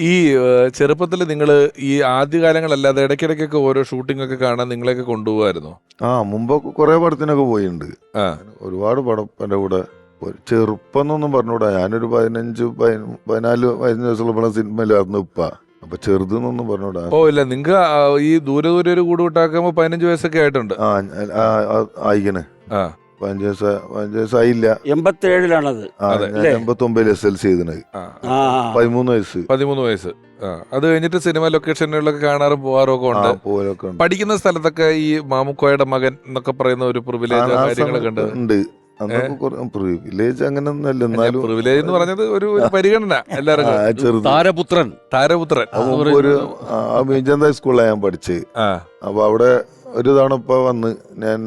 ഈ ചെറുപ്പത്തിൽ നിങ്ങൾ ഈ ആദ്യകാലങ്ങളല്ലാതെ ഇടയ്ക്കിടയ്ക്കൊക്കെ ഓരോ ഷൂട്ടിംഗ് ഒക്കെ കാണാൻ നിങ്ങളെയൊക്കെ കൊണ്ടുപോകായിരുന്നോ? മുമ്പ് കുറെ പടത്തിനൊക്കെ പോയിട്ടുണ്ട്. ഒരുപാട് പടം എൻ്റെ കൂടെ. ചെറുപ്പം എന്നൊന്നും പറഞ്ഞൂടാ, ഞാനൊരു 14 വയസ്സുള്ള സിനിമയിലായിരുന്നു ഇപ്പ. അപ്പൊ ചെറുതെന്നൊന്നും പറഞ്ഞൂടാ. ഓ ഇല്ല, നിങ്ങൾക്ക് ഈ ദൂരെ ദൂരെ ഒരു കൂട് വിട്ടാക്കുമ്പോ 15 വയസ്സൊക്കെ ആയിട്ടുണ്ട്. ആയിക്കണ്. 15 വയസ്സായില്ല. 87-ലാണത്. 89 SLC ചെയ്തത്. 13 വയസ്സ്. അത് കഴിഞ്ഞിട്ട് സിനിമ ലൊക്കേഷനുകളിലൊക്കെ കാണാറും പോകാറൊക്കെ ഉണ്ട്. പഠിക്കുന്ന സ്ഥലത്തൊക്കെ ഈ മാമുക്കോയുടെ മകൻ എന്നൊക്കെ പറയുന്ന ഒരു പ്രിവിലേജ് കാര്യങ്ങളൊക്കെ ഉണ്ട്. പ്രിവിലേജ് അങ്ങനെയൊന്നുമല്ല, എന്നാലും പ്രിവിലേജ് എന്ന് പറഞ്ഞത് ഒരു പരിഗണന എല്ലാവർക്കും. താരപുത്രൻ ഒരു മീഞ്ചന്ത സ്കൂളിലാണ് ഞാൻ പഠിച്ചത്. അപ്പൊ അവിടെ ഒരു തവണ ഇപ്പൊ വന്ന് ഞാൻ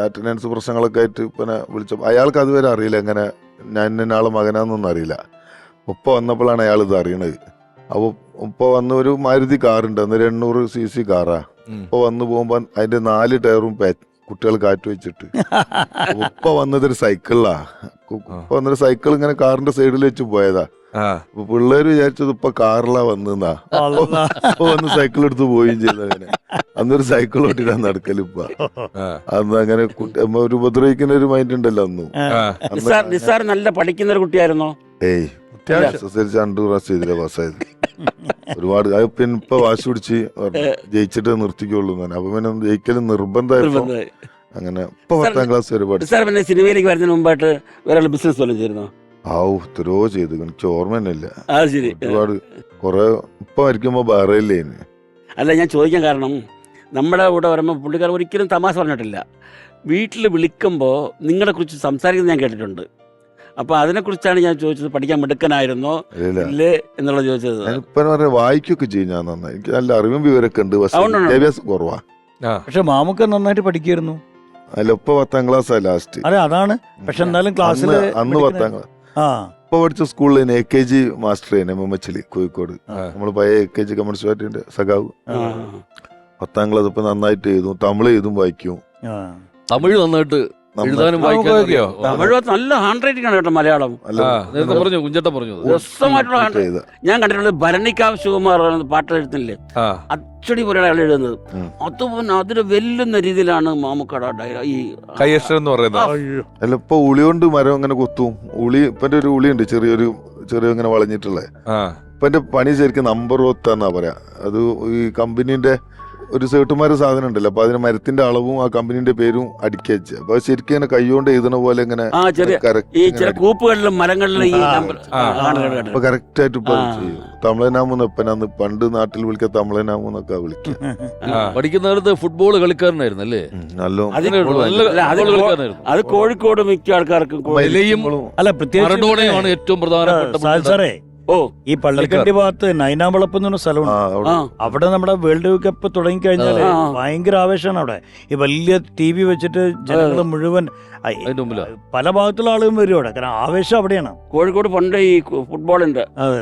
അറ്റൻഡൻസ് പ്രശ്നങ്ങളൊക്കെ ആയിട്ട് പിന്നെ വിളിച്ചപ്പോൾ അയാൾക്ക് അതുവരെ അറിയില്ല എങ്ങനെ ഞാൻ ഇന്നാളെ മകനാന്നൊന്നും അറിയില്ല. ഉപ്പ വന്നപ്പോഴാണ് അയാൾ ഇത് അറിയണത്. അപ്പോൾ ഉപ്പ വന്ന് ഒരു മാരുതി കാറുണ്ട്, അന്നൊരു 800cc കാറാ. ഉപ്പ വന്ന് പോകുമ്പോ അതിന്റെ 4 ടയറും കുട്ടികൾ കാറ്റ് വെച്ചിട്ട്. ഉപ്പ വന്നതൊരു സൈക്കിളിലാ. ഉപ്പ വന്നൊരു സൈക്കിൾ ഇങ്ങനെ കാറിന്റെ സൈഡിൽ വെച്ച് പോയതാ. അപ്പൊ പിള്ളേര് വിചാരിച്ചത് ഇപ്പൊ കാറിലാ വന്നാ. അപ്പൊ വന്ന് സൈക്കിൾ എടുത്ത് പോവുകയും ചെയ്തു. അങ്ങനെ അന്നൊരു സൈക്കിൾ ഓട്ടിട്ടാ നടക്കലിപ്പ. അന്ന് അങ്ങനെ ഒരു ഉപദ്രവിക്കുന്ന ഒരു മൈൻഡ് ഉണ്ടല്ലോ അന്നും. നിസാർ നല്ല പഠിക്കുന്ന ഒരു കുട്ടിയായിരുന്നോ? SSLC 2 പ്രാവശ്യം ചെയ്തില്ല പാസ്സായത്. ഒരുപാട് പിന്നെ ഇപ്പൊ വാശി പിടിച്ച് ജയിച്ചിട്ട് നിർത്തിക്കുള്ളൂ. അപ്പൊ പിന്നെ ജയിക്കലും നിർബന്ധമായിരുന്നു. അങ്ങനെ ഇപ്പൊ 10ാം ക്ലാസ് വരെ പഠിച്ചു. പിന്നെ സിനിമയിലേക്ക് വരുന്നതിന് മുമ്പായിട്ട് വേറെ ബിസിനസ് വല്ലതും ചെയ്തിരുന്നോ? എത്രയോ ചെയ്തു, എനിക്ക് ഓർമ്മ തന്നെ ഇല്ല. ഒരുപാട് കുറെ ഇപ്പൊ മരിക്കുമ്പോ ബഹ്റൈനിലേന്. അല്ല, ഞാൻ ചോദിക്കാൻ കാരണം നമ്മുടെ കൂടെ വരുമ്പോൾ പുള്ളിക്കാരൻ ഒരിക്കലും തമാശ പറഞ്ഞിട്ടില്ല. വീട്ടിൽ വിളിക്കുമ്പോൾ നിങ്ങളെ കുറിച്ച് സംസാരിക്കുന്നത് ഞാൻ കേട്ടിട്ടുണ്ട്. അപ്പൊ അതിനെക്കുറിച്ചാണ് ഞാൻ ചോദിച്ചത്. പഠിക്കാൻ മിടുക്കനായിരുന്നോ ഇല്ലേ എന്നുള്ളത് ചോദിച്ചത്. ഇപ്പൊ വായിക്കൊക്കെ ചെയ്യും ഞാൻ നന്നായി. എനിക്ക് നല്ല അറിവും വിവരമൊക്കെ ഉണ്ട്, പക്ഷേ വിദ്യാഭ്യാസം കുറവാ. പക്ഷെ മാമുക്ക നന്നായിട്ട് പഠിക്കായിരുന്നു. അല്ല, ഇപ്പൊ 10ാം ക്ലാസ്സാ ലാസ്റ്റ്. അതെ, അതാണ്. പക്ഷെ എന്തായാലും ക്ലാസ്സിൽ അന്ന് 10ാം ക്ലാസ് ഇപ്പൊ പഠിച്ച സ്കൂളിൽ AKG മാസ്റ്റർ MMH കോഴിക്കോട്. നമ്മള് പഴയ AKG കമ്മ്യൂണിസ്റ്റ് പാർട്ടിന്റെ സഖാവ്. 10ാം ക്ലാസ് ഇപ്പൊ നന്നായിട്ട് എഴുതും, തമിഴ് എഴുതും, വായിക്കും. തമിഴ് നന്നായിട്ട് എഴുതാനും തമിഴ് നല്ല ഹാൻഡ് റൈറ്റിംഗ് ആണ് കേട്ടോ. മലയാളം കുഞ്ചട്ട പറഞ്ഞു രസമായിട്ടുള്ള ഞാൻ കണ്ടിട്ടുള്ളത്. ഭരണിക്കാവ് ശിവകുമാർ പാട്ട് എഴുത്തുന്നില്ലേ, അച്ചടി പോലെയാണ് അയാൾ എഴുതുന്നത്. അതുപോലെ അതിന് വെല്ലുന്ന രീതിയിലാണ് മാമുക്കട ഈ എന്ന് പറയുന്നത്. അല്ല, ഇപ്പൊ ഉളി കൊണ്ട് മരം അങ്ങനെ കൊത്തും. ഉളി ഇപ്പൊ ഒരു ഉളിയുണ്ട്, ചെറിയ ഇങ്ങനെ വളഞ്ഞിട്ടുള്ളത്. ഇപ്പൊ എന്റെ പണി ശരിക്കും നമ്പർ 10 എന്നാ പറയാ. അത് ഈ കമ്പനീന്റെ ഒരു സേട്ടുമാര് സാധനം ഉണ്ടല്ലോ, അപ്പൊ അതിന് മരത്തിന്റെ അളവും ആ കമ്പനീന്റെ പേരും അടിക്കുക. അപ്പൊ ശരിക്കും ഇങ്ങനെ കൈകൊണ്ട് എഴുതണ പോലെ ഇങ്ങനെ കൂപ്പുകളിലും മരങ്ങളിലും കറക്റ്റ് ആയിട്ട് ഇപ്പൊ ചെയ്യും. തമിഴനാമൂന്ന് എപ്പനാന്ന് പണ്ട് നാട്ടിൽ വിളിക്കുക, തമിഴനാമൂന്നൊക്കെ വിളിക്കുക. പഠിക്കുന്ന കാലത്ത് ഫുട്ബോൾ കളിക്കാരനായിരുന്നു അല്ലേ? അത് കോഴിക്കോട് മിക്ക ആൾക്കാർക്കും അല്ല, പ്രത്യേകിച്ച് ഏറ്റവും പ്രധാനപ്പെട്ട ഈ പള്ളിക്കണ്ടി ഭാഗത്ത് നൈനാമ്പളപ്പ് എന്ന് പറഞ്ഞ സ്ഥലമുണ്ട്. അവിടെ നമ്മുടെ വേൾഡ് കപ്പ് തുടങ്ങിക്കഴിഞ്ഞാല് ഭയങ്കര ആവേശമാണ് അവിടെ. ഈ വലിയ TV വെച്ചിട്ട് ജനങ്ങൾ മുഴുവൻ പല ഭാഗത്തുള്ള ആളുകളും വരും അവിടെ. കാരണം ആവേശം അവിടെയാണ്. കോഴിക്കോട് പണ്ട് ഈ ഫുട്ബോൾ ഉണ്ട്. അതെ.